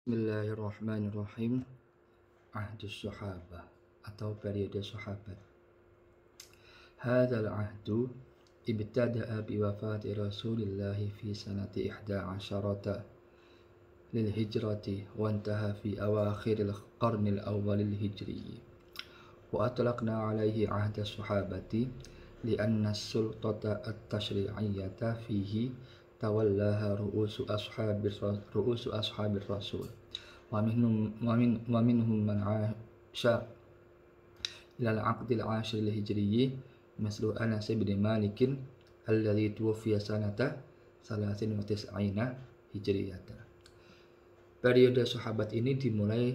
Bismillahirrahmanirrahim. Ahdus Sahabah atau periode sahabat. Hadzal ahdu ibtada'a bi wafati Rasulillah fi sanati 11 lil hijrati wa intaha fi awakhiril qarnil awwalil hijri. Wa atlaqna alaihi ahda sahabati li'anna as-sultata at-tashri'iyyata fihi tawallaha ru'usu ashabir rasul. Wa minhum man 'asha ila al-'aqd al-'ashir al-hijri mislu Anas bin Malik alladhi tuwfiya sanata 93 hijriyah. Periode sahabat ini dimulai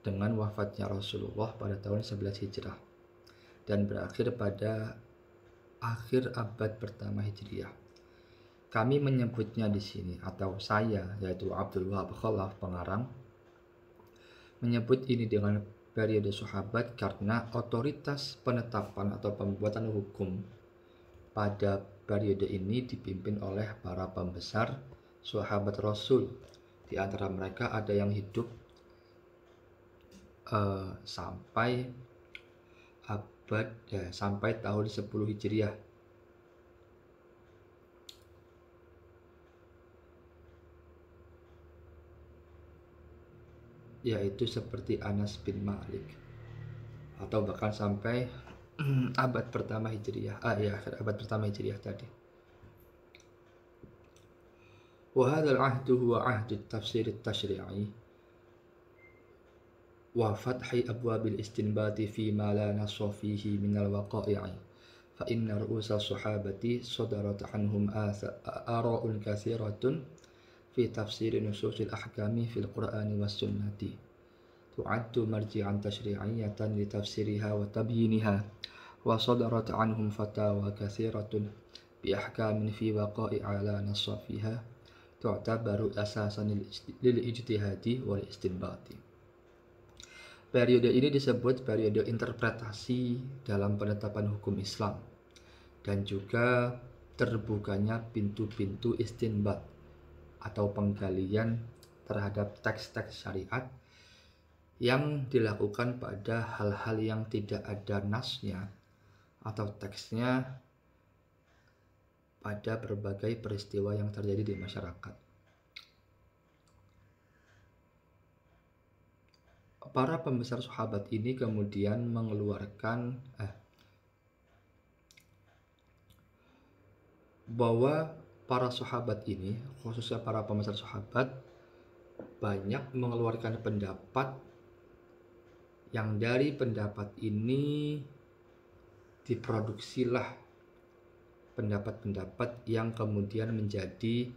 dengan wafatnya Rasulullah pada tahun 11 Hijrah dan berakhir pada akhir abad pertama Hijriah. Kami menyebutnya di sini, atau saya, yaitu Abdul Wahab Khalaf pengarang, menyebut ini dengan periode sahabat karena otoritas penetapan atau pembuatan hukum pada periode ini dipimpin oleh para pembesar sahabat Rasul. Di antara mereka ada yang hidup sampai tahun 10 Hijriah. Yaitu seperti Anas bin Malik, atau bahkan sampai abad pertama Hijriah, akhir abad pertama Hijriah tadi. Wa hadzal ahdu huwa ahdu tafsir at-tashri'i wa fathi abwabil istinbati fi ma la nassa fihi min al-waqa'i fa inna ru'usa sahabati sadarat anhum ara'un katsiratun fi tafsir nususil ahkami fil Qur'ani was sunnati tu'addu marji'an tashri'iyyatan li tafsiriha wa tabyiniha wa sadarat anhum fatawa katsiratun bi ahkamin fi waqa'i ala nassa fiha tu'tabaru asasan lil ijtihadi wal istinbati. Periode ini disebut periode interpretasi dalam penetapan hukum Islam dan juga terbukanya pintu-pintu istinbat atau penggalian terhadap teks-teks syariat yang dilakukan pada hal-hal yang tidak ada nasnya atau teksnya pada berbagai peristiwa yang terjadi di masyarakat. Para pembesar sahabat ini kemudian mengeluarkan bahwa para sahabat ini, khususnya para pembesar sahabat, banyak mengeluarkan pendapat yang dari pendapat ini diproduksilah pendapat-pendapat yang kemudian menjadi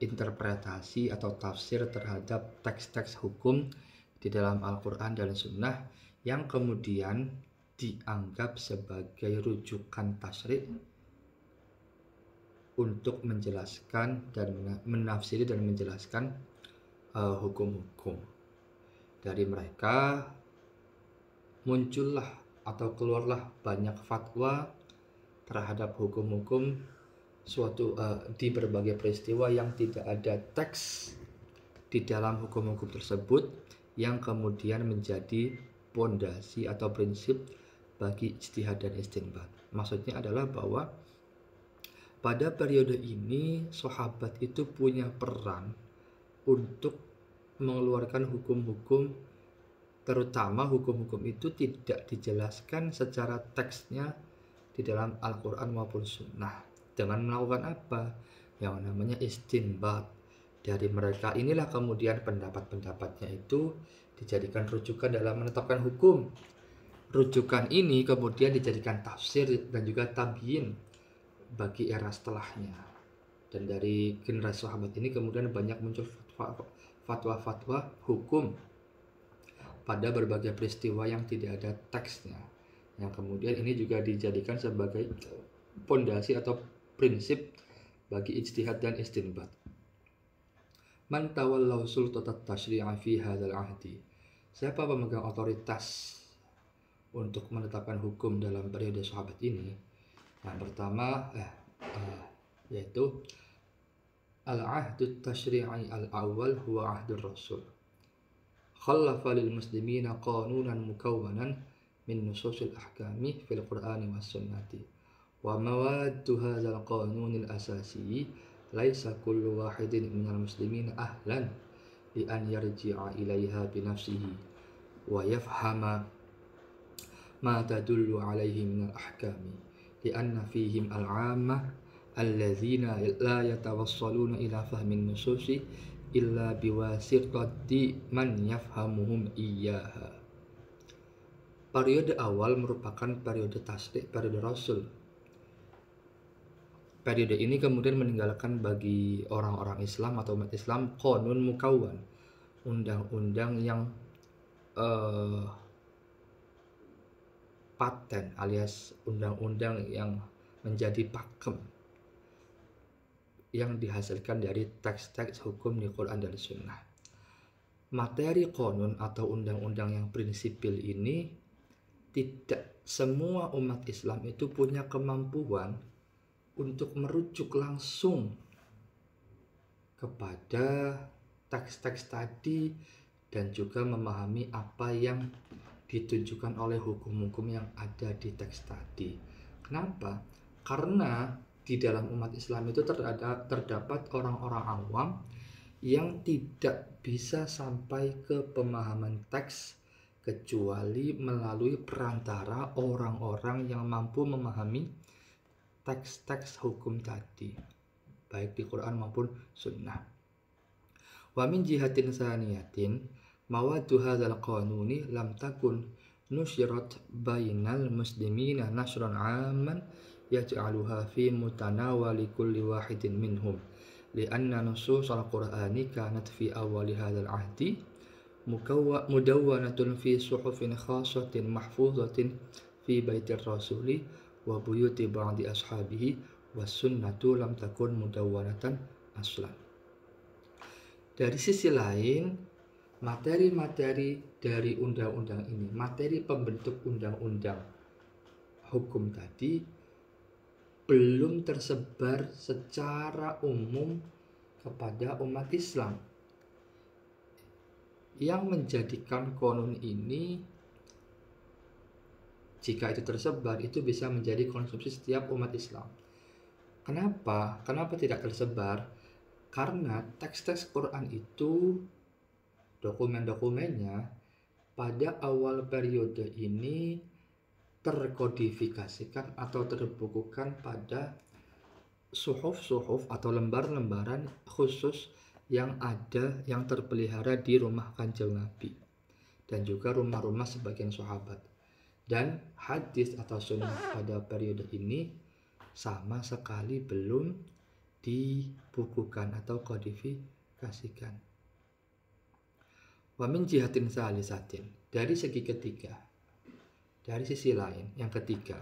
interpretasi atau tafsir terhadap teks-teks hukum di dalam Al-Quran dan Sunnah yang kemudian dianggap sebagai rujukan tasyri' untuk menjelaskan dan menafsiri dan menjelaskan hukum-hukum. Dari mereka muncullah atau keluarlah banyak fatwa terhadap hukum-hukum suatu di berbagai peristiwa yang tidak ada teks di dalam hukum-hukum tersebut yang kemudian menjadi pondasi atau prinsip bagi ijtihad dan istinbat. Maksudnya adalah bahwa pada periode ini sahabat itu punya peran untuk mengeluarkan hukum-hukum, terutama hukum-hukum itu tidak dijelaskan secara teksnya di dalam Al-Quran maupun Sunnah, dengan melakukan apa? Yang namanya istinbat. Dari mereka inilah kemudian pendapat-pendapatnya itu dijadikan rujukan dalam menetapkan hukum. Rujukan ini kemudian dijadikan tafsir dan juga tabyin bagi era setelahnya. Dan dari generasi sahabat ini kemudian banyak muncul fatwa-fatwa hukum pada berbagai peristiwa yang tidak ada teksnya, yang kemudian ini juga dijadikan sebagai pondasi atau prinsip bagi ijtihad dan istinbat. Man tawallahu sultatat tashri'a fi hadzal ahdi. Siapa pemegang otoritas untuk menetapkan hukum dalam periode sahabat ini? Yang pertama yaitu al-ahdu tashri'i al-awwal huwa ahdur rasul. khallafa lil muslimina qanunan mukawwanan min nususil ahkami fil qur'ani was sunnati wa mawaddu hadzal qanunil asasi laisa kullu wahidin minal muslimina ahlan li an yarji'a ilaiha bi nafsihi wa yafhama ma tadullu alaihi minal ahkami li anna fihim al-'ammah alladzina la yatawassaluna ila fahmin nususi illa biwasitati man yafhamuhum iyyaha. Periode awal merupakan periode tasdik, periode Rasul. Periode ini kemudian meninggalkan bagi orang-orang Islam atau umat Islam qanun mukawwan, undang-undang yang paten alias undang-undang yang menjadi pakem yang dihasilkan dari teks-teks hukum di Quran dan Sunnah. Materi qanun atau undang-undang yang prinsipil ini tidak semua umat Islam itu punya kemampuan untuk merujuk langsung kepada teks-teks tadi dan juga memahami apa yang ditunjukkan oleh hukum-hukum yang ada di teks tadi. Kenapa? Karena di dalam umat Islam itu terdapat orang-orang awam yang tidak bisa sampai ke pemahaman teks kecuali melalui perantara orang-orang yang mampu memahami teks-teks hukum tadi, baik di Quran maupun Sunnah. Wa min jihatin saniyatin mawaddu hadzal qanuni lam takun nusyirat bainal muslimina nasran 'amman yaj'aluha fi mutanawali kulli wahidin minhum li'anna nusus al-Qur'ani kanat fi awwali hadzal 'ahdi mudawwanatun fi suhufin khassatin mahfuzatin fi baitir rasuli wa buyuti ba'di ashabihi was sunnatu lam takun mudawwanatan aslan. Dari sisi lain, materi-materi dari undang-undang ini, materi pembentuk undang-undang hukum tadi belum tersebar secara umum kepada umat Islam. Yang menjadikan qanun ini, jika itu tersebar, itu bisa menjadi konsumsi setiap umat Islam. Kenapa? Kenapa tidak tersebar? Karena teks-teks Quran itu, dokumen-dokumennya pada awal periode ini terkodifikasikan atau terbukukan pada suhuf-suhuf atau lembar-lembaran khusus yang ada, yang terpelihara di rumah Kanjeng Nabi dan juga rumah-rumah sebagian sahabat. Dan hadis atau sunnah pada periode ini sama sekali belum dibukukan atau kodifikasikan. Wa min jihatin salisatin, dari segi ketiga, dari sisi lain yang ketiga,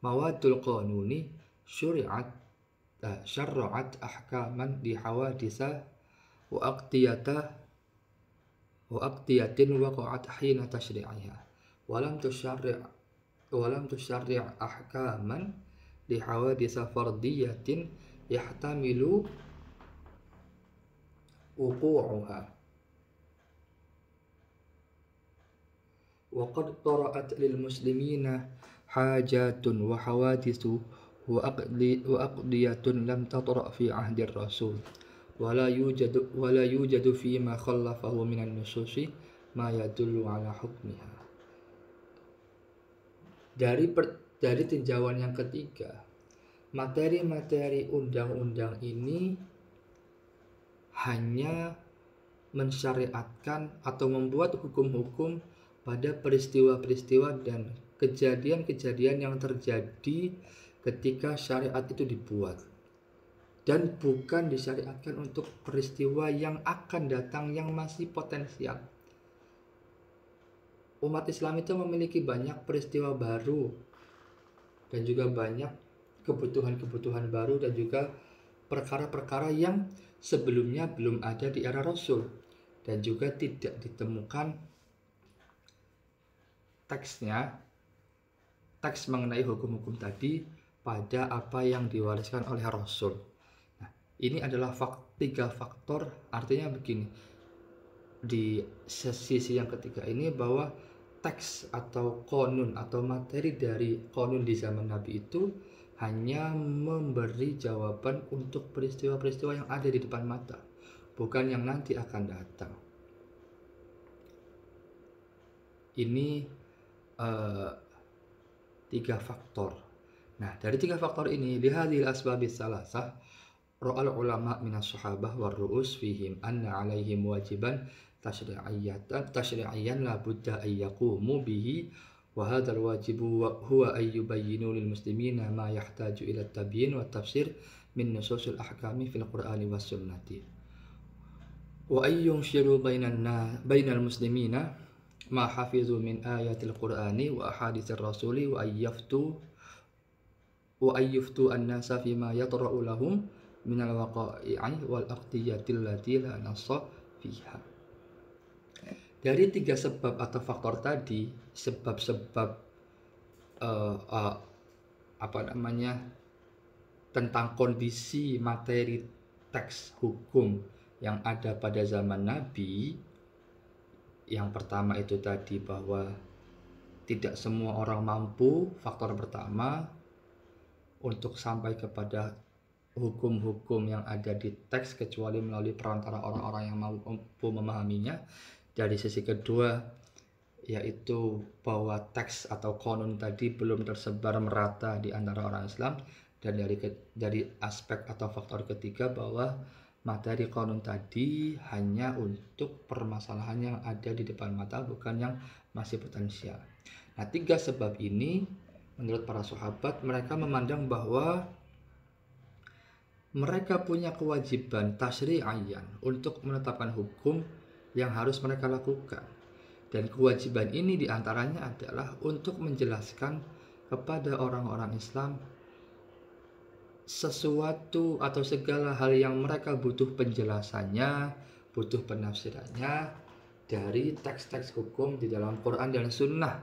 mawadul qanuni syari'at ahkaman di hawadisa wa aqdiyatin waqa'at hina tashri'iha walam tusyarri' ahkaman li hawadisa fardiyatin yahtamilu wuqu'uha wa qad tara'at lil muslimina hajatun wa hawadithu wa aqdiyatun lam tatra' fi ahdi rasul wala yujadu fi ma khallafahu minan nususi ma yadullu ala hukmiha. Dari tinjauan yang ketiga, materi-materi undang-undang ini hanya mensyariatkan atau membuat hukum-hukum pada peristiwa-peristiwa dan kejadian-kejadian yang terjadi ketika syariat itu dibuat, dan bukan disyariatkan untuk peristiwa yang akan datang yang masih potensial. Umat Islam itu memiliki banyak peristiwa baru dan juga banyak kebutuhan-kebutuhan baru dan juga perkara-perkara yang sebelumnya belum ada di era Rasul dan juga tidak ditemukan teks mengenai hukum-hukum tadi pada apa yang diwariskan oleh Rasul. Nah, ini adalah tiga faktor, artinya begini. di sisi yang ketiga ini bahwa teks atau konun atau materi dari konun di zaman Nabi itu hanya memberi jawaban untuk peristiwa-peristiwa yang ada di depan mata, bukan yang nanti akan datang. Ini 3 faktor. Nah, dari 3 faktor ini, lihadhil asbabis salasah, ra'al ulama minas sahabah war ru'us fihim anna alaihim wajiban tashri'iyyan la budda ay yaqumu bihi wa hadzal wajibu huwa ay yubayyinu lil muslimina ma yahtaju ila at-tabyin wa tafsir min nususil ahkami fil qur'ani was sunnati wa ay yunshiru bainal muslimina ma hafizu min ayatil qur'ani wa ahaditsir rasuli wa ayyuftu an-nasa fima yatra'u lahum minal waqa'i'i wal aqdiyatil lati la nassa fiha. Dari 3 sebab atau faktor tadi, sebab-sebab tentang kondisi materi teks hukum yang ada pada zaman Nabi. Yang pertama itu tadi bahwa tidak semua orang mampu, faktor pertama, untuk sampai kepada hukum-hukum yang ada di teks kecuali melalui perantara orang-orang yang mampu memahaminya. Dari sisi kedua yaitu bahwa teks atau konun tadi belum tersebar merata di antara orang Islam. Dan dari aspek atau faktor ketiga bahwa materi konun tadi hanya untuk permasalahan yang ada di depan mata, bukan yang masih potensial. Nah, 3 sebab ini menurut para sahabat, mereka memandang bahwa mereka punya kewajiban tasyri'iyyan untuk menetapkan hukum yang harus mereka lakukan. Dan kewajiban ini diantaranya adalah untuk menjelaskan kepada orang-orang Islam sesuatu atau segala hal yang mereka butuh penjelasannya, butuh penafsirannya dari teks-teks hukum di dalam Quran dan Sunnah.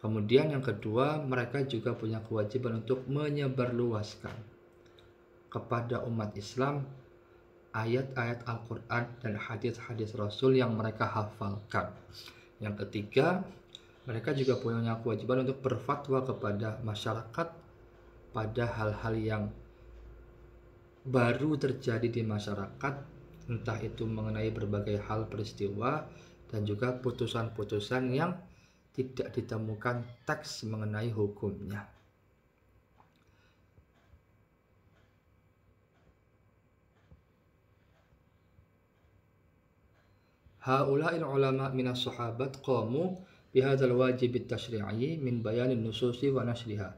Kemudian yang kedua, mereka juga punya kewajiban untuk menyebarluaskan kepada umat Islam ayat-ayat Al-Quran dan hadis-hadis Rasul yang mereka hafalkan. Yang ketiga, mereka juga punya kewajiban untuk berfatwa kepada masyarakat pada hal-hal yang baru terjadi di masyarakat, entah itu mengenai berbagai hal peristiwa dan juga putusan-putusan yang tidak ditemukan teks mengenai hukumnya. Haula'il ulama minas sahabat qamu bihadzal wajib at-tasyri'i min bayanin nususi wa nashriha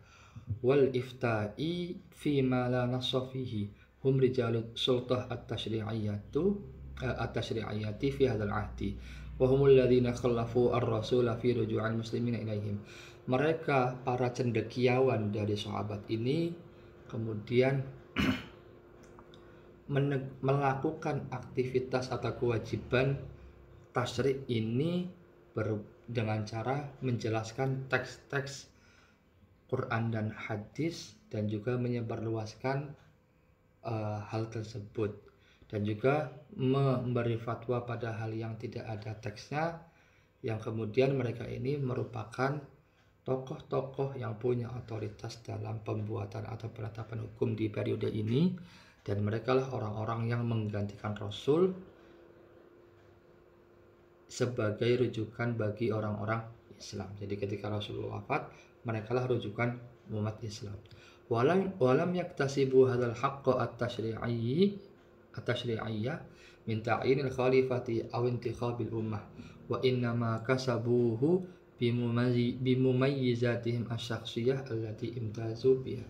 wal ifta'i fi ma la nassa fihi hum rijalut sultah at-tasyri'iyati fi hadzal ahdi wa humul ladzina khallafu ar-rasul fi ruju'il muslimina ilaihim. Mereka para cendekiawan dari sahabat ini kemudian melakukan aktivitas atau kewajiban tasyri' ini dengan cara menjelaskan teks-teks Quran dan hadis dan juga menyebarluaskan hal tersebut, dan juga memberi fatwa pada hal yang tidak ada teksnya, yang kemudian mereka ini merupakan tokoh-tokoh yang punya otoritas dalam pembuatan atau penetapan hukum di periode ini, dan mereka lah orang-orang yang menggantikan Rasul sebagai rujukan bagi orang-orang Islam. Jadi ketika Rasulullah wafat, mereka lah rujukan umat Islam. Walam yaktasibu hadzal haqqa at-tasyri'iyya min ta'yinil khalifati aw intikhabil ummah wa innama kasabuhu bimumayyizatihim asy-syakhsiyah allati imtazu biha.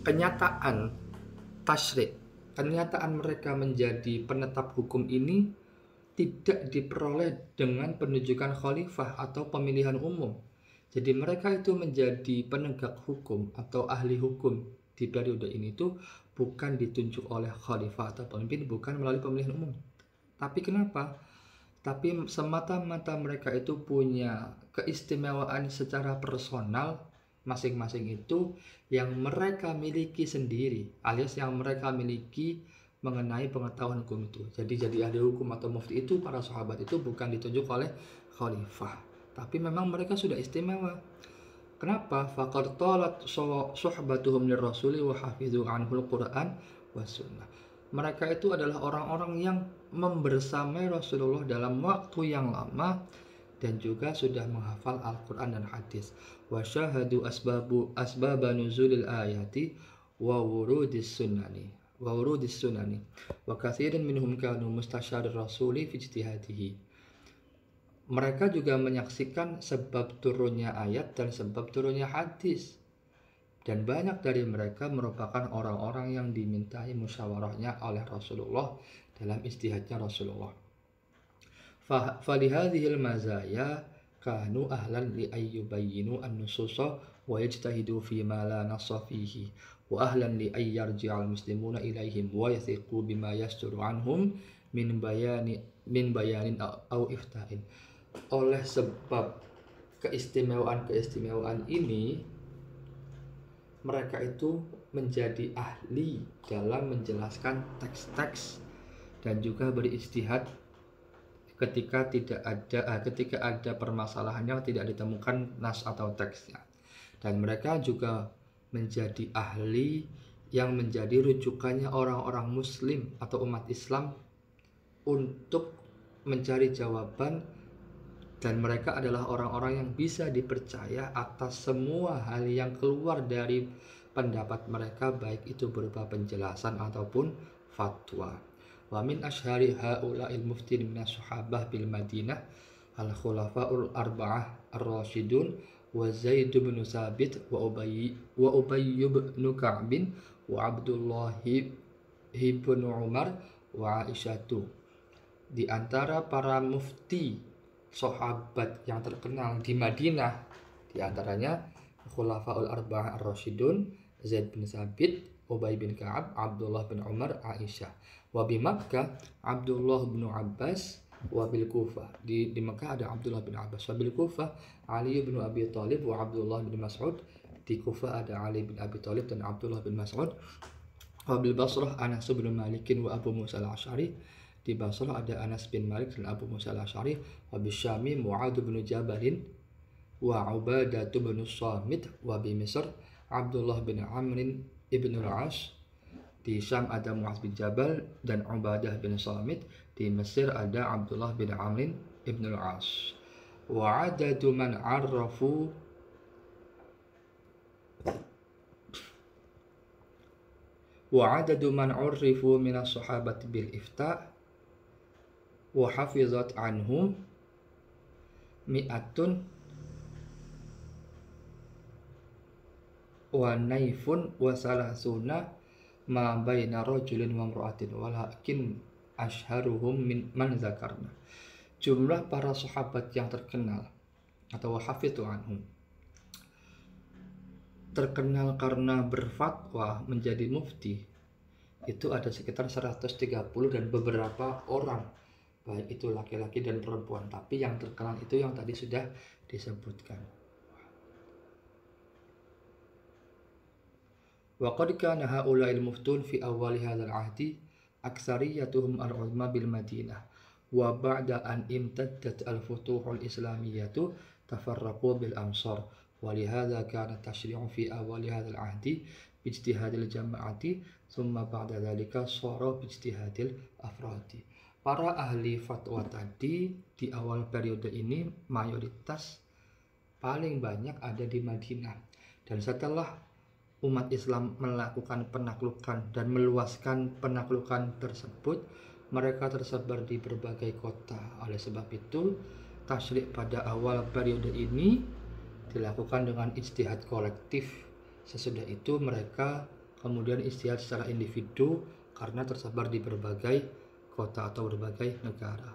Kenyataan tasyri', kenyataan mereka menjadi penetap hukum ini tidak diperoleh dengan penunjukan khalifah atau pemilihan umum. Jadi mereka itu menjadi penegak hukum atau ahli hukum di periode ini itu bukan ditunjuk oleh khalifah atau pemimpin, bukan melalui pemilihan umum. Tapi kenapa? Tapi semata-mata mereka itu punya keistimewaan secara personal masing-masing itu yang mereka miliki sendiri, alias yang mereka miliki mengenai pengetahuan hukum itu. Jadi ahli hukum atau mufti itu, para sahabat itu bukan ditunjuk oleh khalifah, tapi memang mereka sudah istimewa. Kenapa? Faqad talat suhbatuhum lirrasuli wa hafidhu anhul Qur'an was sunnah. Mereka itu adalah orang-orang yang membersamai Rasulullah dalam waktu yang lama dan juga sudah menghafal Al-Quran dan hadis. Wa syahadu asbaba nuzulil ayati wa wurudis sunani wa katsirin minhum kanu mustashari rasuli fi ijtihadihi. Mereka juga menyaksikan sebab turunnya ayat dan sebab turunnya hadis. Dan banyak dari mereka merupakan orang-orang yang dimintai musyawarahnya oleh Rasulullah dalam ijtihadnya Rasulullah. Falihadhil mazaya kanu ahlan li ayyubayyinu an-nususa wa yajtahidu fi ma la nassa fihi wa ahlan li ayyarji'al muslimuna ilaihim wa yathiqu bima yasduru anhum min bayanin aw ifta'in. Oleh sebab keistimewaan ini, mereka itu menjadi ahli dalam menjelaskan teks-teks dan juga berijtihad ketika ada permasalahan yang tidak ditemukan nas atau teksnya. Dan mereka juga menjadi ahli yang menjadi rujukannya orang-orang muslim atau umat Islam untuk mencari jawaban, dan mereka adalah orang-orang yang bisa dipercaya atas semua hal yang keluar dari pendapat mereka, baik itu berupa penjelasan ataupun fatwa. Wa min asyhari haula'il muftin minas sahabah bil Madinah al-khulafa'ul arba'ah ar-rasyidun wa Zaid bin Sabit wa Ubay bin Ka'b wa Abdullah bin Umar wa Aisyatu. Di antara para mufti sahabat yang terkenal di Madinah, di antaranya Khulafaul Arba'ah Ar-Rasyidun, Zaid bin Sabit, Ubay bin Ka'ab, Abdullah bin Umar, Aisyah. Wa bi Makkah Abdullah bin Abbas, wa bil Kufah. Di Makkah ada Abdullah bin Abbas, wa bil Kufah Ali bin Abi Thalib wa Abdullah bin Mas'ud. Di Kufah ada Ali bin Abi Thalib dan Abdullah bin Mas'ud. Wa bil Basrah Anas bin Malik wa Abu Musa al-Asy'ari. Di Basrah ada Anas bin Malik dan Abu Musa al-Asy'ari. Wa bisyami Mu'adz bin Jabalin wa Ubadah bin Samit. Wa bi Misr Abdullah bin Amr ibn al-As. Di Syam ada Mu'adz bin Jabal dan Ubadah bin Samit. Di Mesir ada Abdullah bin Amr ibn al-As. Wa adadu man arrafu minas sahabati bil ifta' wa hafizat anhum mi'atun wa naifun wa salasuna ma baina rajulin wa imra'atin walakin ashharuhum man zakarna. Jumlah para sahabat yang terkenal atau hafizu anhum, terkenal karena berfatwa menjadi mufti, itu ada sekitar 130 dan beberapa orang, baik itu laki-laki dan perempuan, tapi yang terkenal itu yang tadi sudah disebutkan. Wa qad kana haula'il muftun fi awwali hadzal ahdi aktsariyatuhum al-ulama bil Madinah wa ba'da an imtaddat al-futuhul islamiyyatu tafarraqu bil amsar wa lihadza kana tashri'u fi awwali hadzal ahdi bi ijtihadil jama'ati thumma ba'da dzalika sara bi ijtihadil afradi. Para ahli fatwa tadi di awal periode ini mayoritas paling banyak ada di Madinah, dan setelah umat Islam melakukan penaklukan dan meluaskan penaklukan tersebut, mereka tersebar di berbagai kota. Oleh sebab itu, tasyri' pada awal periode ini dilakukan dengan ijtihad kolektif. Sesudah itu mereka kemudian ijtihad secara individu karena tersebar di berbagai kota atau berbagai negara.